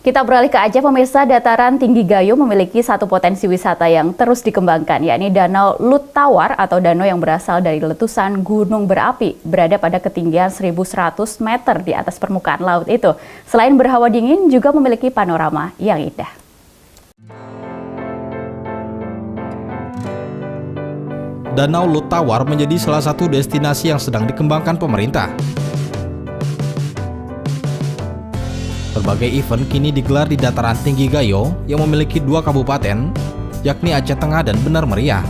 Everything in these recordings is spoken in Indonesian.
Kita beralih ke Aceh, pemirsa. Dataran tinggi Gayo memiliki satu potensi wisata yang terus dikembangkan, yakni Danau Lut Tawar atau danau yang berasal dari letusan gunung berapi, berada pada ketinggian 1.100 meter di atas permukaan laut itu. Selain berhawa dingin, juga memiliki panorama yang indah. Danau Lut Tawar menjadi salah satu destinasi yang sedang dikembangkan pemerintah. Berbagai event kini digelar di dataran tinggi Gayo yang memiliki dua kabupaten, yakni Aceh Tengah dan Benar Meriah.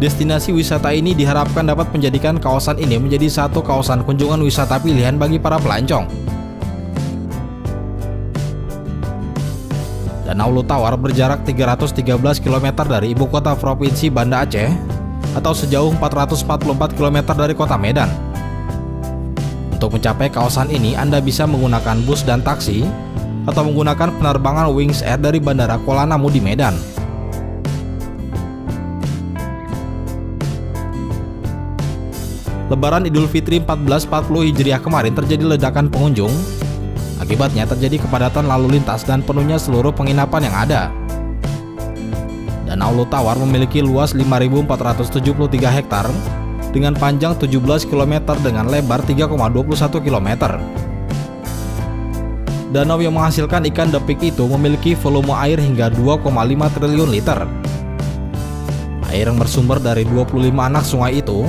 Destinasi wisata ini diharapkan dapat menjadikan kawasan ini menjadi satu kawasan kunjungan wisata pilihan bagi para pelancong. Danau Lut Tawar berjarak 313 km dari ibu kota provinsi Banda Aceh atau sejauh 444 km dari kota Medan. Untuk mencapai kawasan ini, Anda bisa menggunakan bus dan taksi atau menggunakan penerbangan Wings Air dari Bandara Kuala Namu di Medan. Lebaran Idul Fitri 1440 Hijriah kemarin terjadi ledakan pengunjung. Akibatnya terjadi kepadatan lalu lintas dan penuhnya seluruh penginapan yang ada. Danau Lut Tawar memiliki luas 5.473 hektar dengan panjang 17 km dengan lebar 3,21 km. Danau yang menghasilkan ikan depik itu memiliki volume air hingga 2,5 triliun liter. Air yang bersumber dari 25 anak sungai itu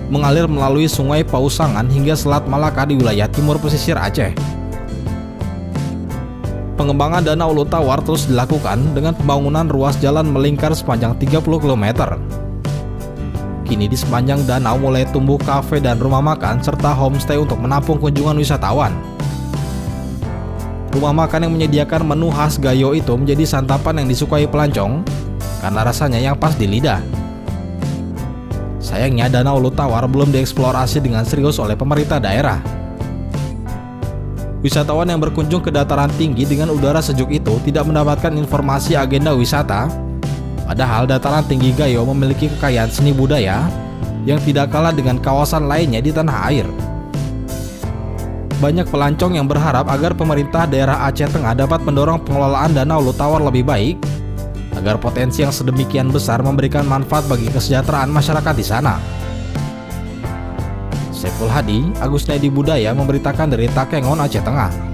mengalir melalui Sungai Pausangan hingga Selat Malaka di wilayah timur pesisir Aceh. Pengembangan Danau Lut Tawar terus dilakukan dengan pembangunan ruas jalan melingkar sepanjang 30 km. Kini di sepanjang danau mulai tumbuh kafe dan rumah makan serta homestay untuk menampung kunjungan wisatawan. Rumah makan yang menyediakan menu khas Gayo itu menjadi santapan yang disukai pelancong karena rasanya yang pas di lidah. Sayangnya Danau Lut Tawar belum dieksplorasi dengan serius oleh pemerintah daerah. Wisatawan yang berkunjung ke dataran tinggi dengan udara sejuk itu tidak mendapatkan informasi agenda wisata. Padahal dataran tinggi Gayo memiliki kekayaan seni budaya yang tidak kalah dengan kawasan lainnya di tanah air. Banyak pelancong yang berharap agar pemerintah daerah Aceh Tengah dapat mendorong pengelolaan Danau Lut Tawar lebih baik, agar potensi yang sedemikian besar memberikan manfaat bagi kesejahteraan masyarakat di sana. Saiful Hadi, Agus Nedi Budaya memberitakan dari Takengon, Aceh Tengah.